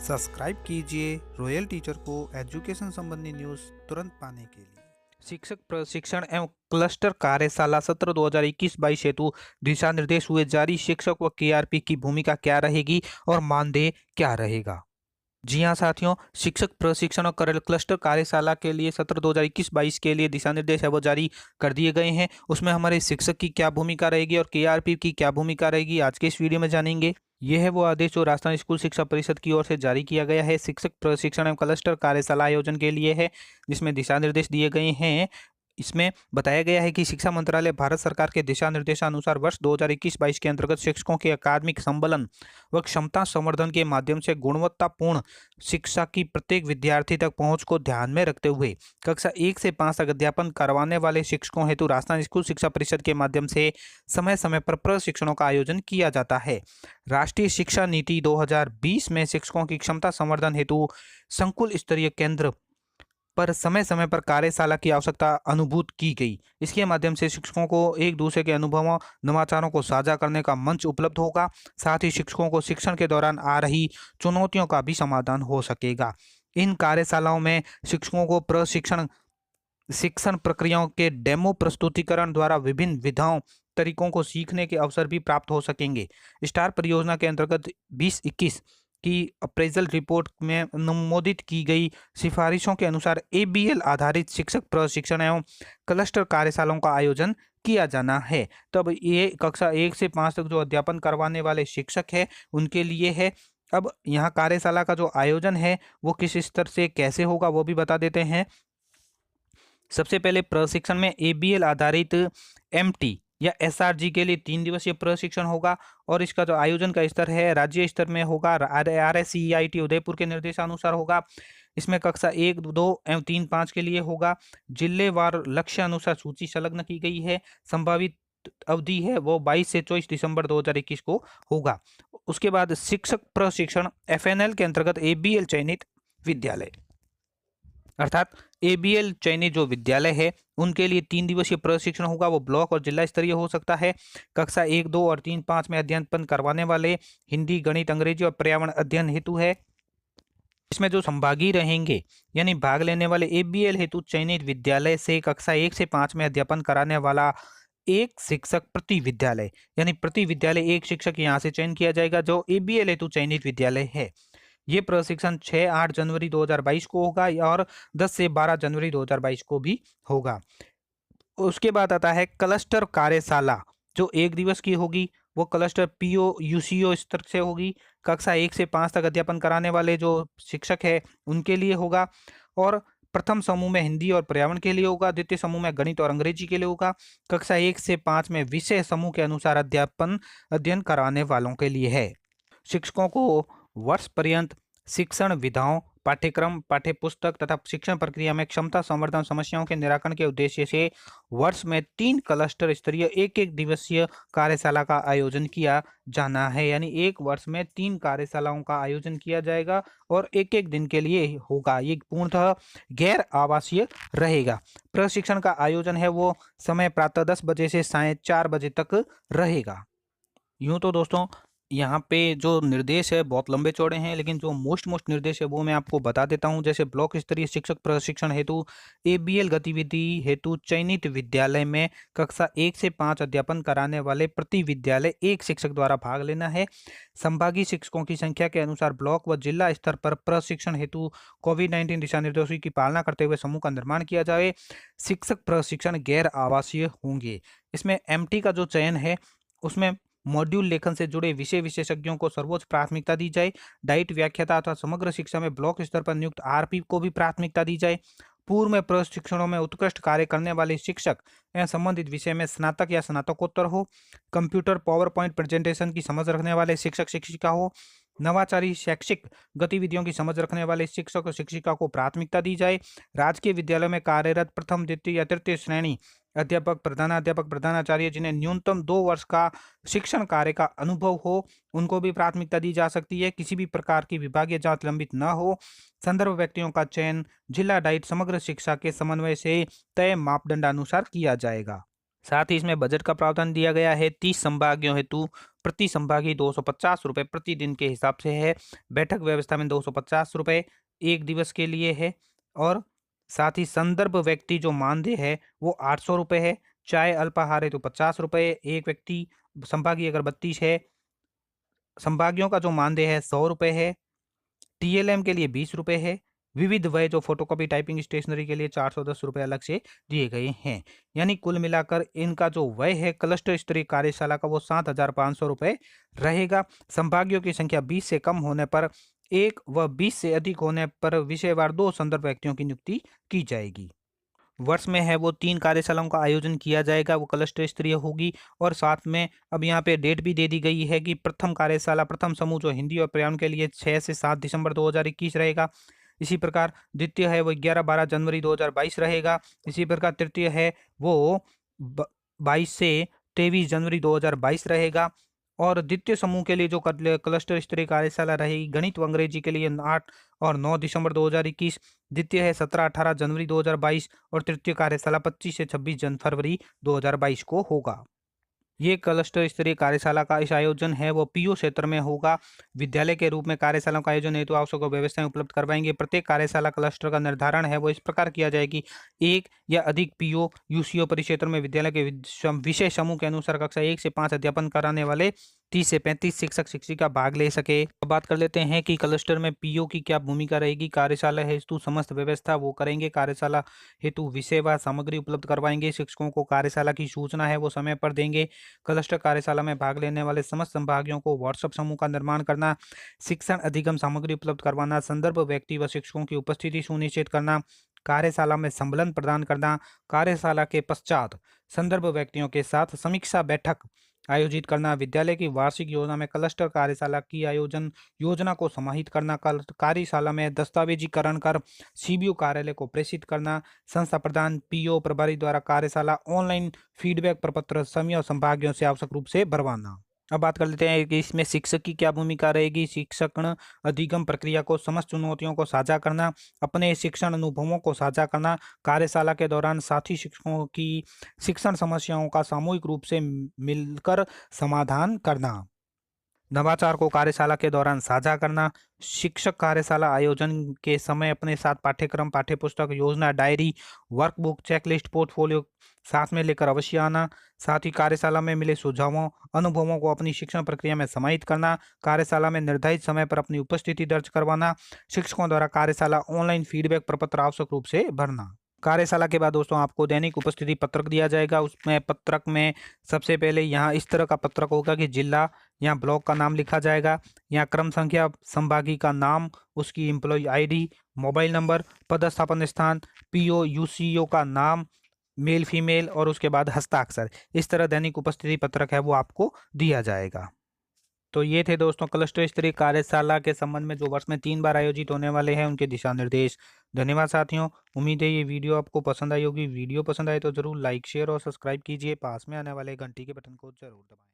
Subscribe कीजिए royal teacher को education संबंधी न्यूज़ तुरंत पाने के लिए। शिक्षक प्रशिक्षण एवं क्लस्टर कार्यशाला सत्र 2021-22 हेतु दिशा निर्देश हुए जारी। शिक्षक व केआरपी की भूमिका क्या रहेगी और मानदेय क्या रहेगा? जी हाँ साथियों, शिक्षक प्रशिक्षण और क्लस्टर कार्यशाला के लिए सत्र 2021-22 के लिए दिशा निर्देश है वो जारी कर दिए गए हैं। उसमें हमारे शिक्षक की क्या भूमिका रहेगी और केआरपी की क्या भूमिका रहेगी, आज के इस वीडियो में जानेंगे। यह है वो आदेश जो राजस्थान स्कूल शिक्षा परिषद की ओर से जारी किया गया है। शिक्षक प्रशिक्षण एवं क्लस्टर कार्यशाला आयोजन के लिए है, जिसमें दिशा निर्देश दिए गए हैं। इसमें बताया गया है कि शिक्षा मंत्रालय भारत सरकार के दिशा निर्देशानुसार वर्ष 2021-22 के अंतर्गत शिक्षकों के अकादमिक संबलन व क्षमता संवर्धन के माध्यम से गुणवत्तापूर्ण शिक्षा की प्रत्येक विद्यार्थी तक पहुंच को ध्यान में रखते हुए कक्षा 1 से 5 तक अध्यापन करवाने वाले शिक्षकों हेतु राजस्थान स्कूल शिक्षा परिषद के माध्यम से समय समय पर प्रशिक्षणों का आयोजन किया जाता है। राष्ट्रीय शिक्षा नीति 2020 में शिक्षकों की क्षमता संवर्धन हेतु संकुल स्तरीय केंद्र पर समय समय पर कार्यशाला की आवश्यकता अनुभूत की गई। इसके माध्यम से शिक्षकों को एक दूसरे के अनुभवों नवाचारों को साझा करने का मंच उपलब्ध होगा। साथ ही शिक्षकों को शिक्षण के दौरान आ रही चुनौतियों का भी समाधान हो सकेगा। इन कार्यशालाओं में शिक्षकों को प्रशिक्षण शिक्षण प्रक्रियाओं के डेमो प्रस्तुतिकरण द्वारा विभिन्न विधाओं तरीकों को सीखने के अवसर भी प्राप्त हो सकेंगे। स्टार परियोजना के अंतर्गत 2021 की अप्रेजल रिपोर्ट में अनुमोदित की गई सिफारिशों के अनुसार एबीएल आधारित शिक्षक प्रशिक्षण एवं क्लस्टर कार्यशालाओं का आयोजन किया जाना है। तब ये कक्षा 1 से 5 तक जो अध्यापन करवाने वाले शिक्षक है उनके लिए है। अब यहाँ कार्यशाला का जो आयोजन है वो किस स्तर से कैसे होगा वो भी बता देते हैं। सबसे पहले प्रशिक्षण में एबीएल आधारित एमटी या एसआरजी के लिए 3 दिवसीय प्रशिक्षण होगा और इसका जो आयोजन का स्तर है राज्य स्तर में होगा। आरएससीईआईटी उदयपुर के निर्देशानुसार होगा। इसमें कक्षा 1, 2 एवं 3, 5 के लिए होगा। जिलेवार लक्ष्य अनुसार सूची संलग्न की गई है। संभावित अवधि है वो 22 से 24 दिसंबर 2021 को होगा। उसके बाद शिक्षक प्रशिक्षण एफएनएल के अंतर्गत एबीएल चयनित विद्यालय अर्थात एबीएल चयनित जो विद्यालय है उनके लिए 3 दिवसीय प्रशिक्षण होगा। वो ब्लॉक और जिला स्तरीय हो सकता है। कक्षा 1, 2 और 3, 5 में अध्ययन करवाने वाले हिंदी, गणित, अंग्रेजी और पर्यावरण अध्ययन हेतु है। इसमें जो संभागी रहेंगे यानी भाग लेने वाले एबीएल हेतु चयनित विद्यालय से कक्षा 1 से 5 में अध्यापन कराने वाला एक शिक्षक प्रति विद्यालय यानी प्रति विद्यालय एक शिक्षक यहाँ से चयन किया जाएगा जो एबीएल हेतु चयनित विद्यालय है। ये प्रशिक्षण 6-8 जनवरी 2022 को होगा और 10 से 12 जनवरी 2022 को भी होगा। उसके बाद आता है क्लस्टर कार्यशाला जो 1 दिवस की होगी। वो क्लस्टर पीओ यूसीओ स्तर से होगी। कक्षा 1 से 5 तक अध्यापन कराने वाले जो शिक्षक है उनके लिए होगा और प्रथम समूह में हिंदी और पर्यावरण के लिए होगा। द्वितीय समूह में गणित और अंग्रेजी के लिए होगा। कक्षा 1 से 5 में विषय समूह के अनुसार अध्ययन कराने वालों के लिए है। शिक्षकों को वर्ष पर्यंत शिक्षण विधाओं, पाठ्यक्रम, पाठ्यपुस्तक तथा शिक्षण प्रक्रिया में क्षमता संवर्धन समस्याओं के निराकरण के उद्देश्य से वर्ष में 3 क्लस्टर स्तरीय 1-1 दिवसीय कार्यशाला का आयोजन किया जाना है। यानी एक वर्ष में 3 कार्यशालाओं का आयोजन किया जाएगा और 1-1 दिन के लिए होगा। ये पूर्णतः गैर आवासीय रहेगा। प्रशिक्षण का आयोजन है वो समय प्रातः 10 बजे से सायं 4 बजे तक रहेगा। यूं तो दोस्तों यहाँ पे जो निर्देश है बहुत लंबे चौड़े हैं, लेकिन जो मोस्ट निर्देश है वो मैं आपको बता देता हूँ। जैसे ब्लॉक स्तरीय शिक्षक प्रशिक्षण हेतु एबीएल गतिविधि हेतु चयनित विद्यालय में कक्षा 1 से 5 अध्यापन कराने वाले प्रति विद्यालय एक शिक्षक द्वारा भाग लेना है। संभागी शिक्षकों की संख्या के अनुसार ब्लॉक व जिला स्तर पर प्रशिक्षण हेतु कोविड-19 दिशा निर्देशों की पालना करते हुए समूह का निर्माण किया जाए। शिक्षक प्रशिक्षण गैर आवासीय होंगे। इसमें एमटी का जो चयन है उसमें मॉड्यूल लेखन से जुड़े विषय विशेषज्ञों को सर्वोच्च प्राथमिकता दी जाए। डाइट व्याख्याता अथवा समग्र शिक्षा में ब्लॉक स्तर पर नियुक्त आरपी को भी प्राथमिकता दी जाए। पूर्व में प्रशिक्षणों में उत्कृष्ट कार्य करने वाले शिक्षक एवं संबंधित विषय में स्नातक या स्नातकोत्तर हो। कंप्यूटर पावर पॉइंट प्रेजेंटेशन की समझ रखने वाले शिक्षक शिक्षिका हो। नवाचारी शैक्षिक गतिविधियों की समझ रखने वाले शिक्षक और शिक्षिका को प्राथमिकता दी जाए। राजकीय विद्यालयों में कार्यरत प्रथम, द्वितीय या तृतीय श्रेणी अध्यापक, प्रधानाध्यापक, प्रधानाचार्य जिन्हें न्यूनतम 2 वर्ष का शिक्षण कार्य का अनुभव हो उनको भी प्राथमिकता दी जा सकती है। किसी भी प्रकार की विभागीय जांच लंबित न हो। संदर्भ व्यक्तियों का चयन जिला डाइट समग्र शिक्षा के समन्वय से तय मापदंडानुसार किया जाएगा। साथ ही इसमें बजट का प्रावधान दिया गया है 30 संभागियों हेतु प्रति संभागी 250 रुपये प्रतिदिन के हिसाब से है। बैठक व्यवस्था में 250 रुपये एक दिवस के लिए है। और साथ ही संदर्भ व्यक्ति जो मानदेय है वो 800 रुपये है। चाय अल्पाहार हेतु 50 रुपये एक व्यक्ति। संभागी अगर 32 है, संभागियों का जो मानदेय है 100 रुपये है। टीएलएम के लिए 20 रुपये है। विविध व्यय जो फोटोकॉपी टाइपिंग स्टेशनरी के लिए 410 रुपये अलग से दिए गए हैं। यानी कुल मिलाकर इनका जो व्यय है क्लस्टर स्तरीय कार्यशाला का वो 7,500 रुपये रहेगा। संभागियों की संख्या 20 से कम होने पर एक व 20 से अधिक होने पर विषयवार 2 संदर्भ व्यक्तियों की नियुक्ति की जाएगी। वर्ष में है वो 3 कार्यशालाओं का आयोजन किया जाएगा, वो क्लस्टर स्तरीय होगी। और साथ में अब यहाँ पे डेट भी दे दी गई है कि प्रथम कार्यशाला प्रथम समूह जो हिंदी और पर्यावरण के लिए 6 से 7 दिसंबर 2021 रहेगा। इसी प्रकार द्वितीय है वो 11-12 जनवरी 2022 रहेगा। इसी प्रकार तृतीय है वो 22 से 23 जनवरी 2022 रहेगा। और द्वितीय समूह के लिए जो क्लस्टर स्तरीय कार्यशाला रहेगी गणित व अंग्रेजी के लिए 8 और 9 दिसंबर 2021। द्वितीय है 17-18 जनवरी 2022 और तृतीय कार्यशाला 25 से 26 फरवरी 2022 को होगा। ये क्लस्टर स्तरीय कार्यशाला का इस आयोजन है वो पीओ क्षेत्र में होगा। विद्यालय के रूप में कार्यशालाओं का आयोजन हेतु आवश्यक व्यवस्थाएं उपलब्ध करवाएंगे। प्रत्येक कार्यशाला क्लस्टर का निर्धारण है वो इस प्रकार किया जाए कि एक या अधिक पीओ यूसीओ परिक्षेत्र में विद्यालय के विषय समूह के अनुसार कक्षा 1 से 5 अध्यापन कराने वाले 30 से 35 शिक्षक शिक्षिका भाग ले सके। अब बात कर लेते हैं कि क्लस्टर में पीओ की क्या भूमिका रहेगी। कार्यशाला हेतु समस्त व्यवस्था वो करेंगे। कार्यशाला हेतु विषय व सामग्री उपलब्ध करवाएंगे। शिक्षकों को कार्यशाला की सूचना है वो समय पर देंगे। क्लस्टर कार्यशाला में भाग लेने वाले समस्त संभागियों को व्हाट्सएप समूह का निर्माण करना, शिक्षण अधिगम सामग्री उपलब्ध करवाना, संदर्भ व्यक्ति व शिक्षकों की उपस्थिति सुनिश्चित करना, कार्यशाला में सम्मेलन प्रदान करना, कार्यशाला के पश्चात संदर्भ व्यक्तियों के साथ समीक्षा बैठक आयोजित करना, विद्यालय की वार्षिक योजना में क्लस्टर कार्यशाला की आयोजन योजना को समाहित करना, कार्यशाला में दस्तावेजीकरण कर सीबीओ कार्यालय को प्रेषित करना, संस्था प्रधान पीओ प्रभारी द्वारा कार्यशाला ऑनलाइन फीडबैक प्रपत्र समय और संभागियों से आवश्यक रूप से भरवाना। अब बात कर लेते हैं कि इसमें शिक्षक की क्या भूमिका रहेगी। शिक्षण अधिगम प्रक्रिया को समस्त चुनौतियों को साझा करना, अपने शिक्षण अनुभवों को साझा करना, कार्यशाला के दौरान साथी शिक्षकों की शिक्षण समस्याओं का सामूहिक रूप से मिलकर समाधान करना, नवाचार को कार्यशाला के दौरान साझा करना, शिक्षक कार्यशाला आयोजन के समय अपने साथ पाठ्यक्रम पाठ्यपुस्तक योजना डायरी वर्कबुक चेकलिस्ट पोर्टफोलियो साथ में लेकर अवश्य आना। साथ ही कार्यशाला में मिले सुझावों अनुभवों को अपनी शिक्षण प्रक्रिया में समाहित करना, कार्यशाला में निर्धारित समय पर अपनी उपस्थिति दर्ज करवाना, शिक्षकों द्वारा कार्यशाला ऑनलाइन फीडबैक प्रपत्र आवश्यक रूप से भरना। कार्यशाला के बाद दोस्तों आपको दैनिक उपस्थिति पत्रक दिया जाएगा। उसमें पत्रक में सबसे पहले यहाँ इस तरह का पत्रक होगा कि जिला, यहाँ ब्लॉक का नाम लिखा जाएगा, यहाँ क्रम संख्या, संभागी का नाम, उसकी एम्प्लॉय आईडी, मोबाइल नंबर, पदस्थापन स्थान, पीओ यूसीओ का नाम, मेल फीमेल और उसके बाद हस्ताक्षर। इस तरह दैनिक उपस्थिति पत्रक है वो आपको दिया जाएगा। तो ये थे दोस्तों क्लस्टर स्तरीय कार्यशाला के संबंध में जो वर्ष में 3 बार आयोजित होने वाले हैं उनके दिशा निर्देश। धन्यवाद साथियों, उम्मीद है ये वीडियो आपको पसंद आई होगी। वीडियो पसंद आए तो जरूर लाइक शेयर और सब्सक्राइब कीजिए। पास में आने वाले घंटी के बटन को जरूर दबाएं।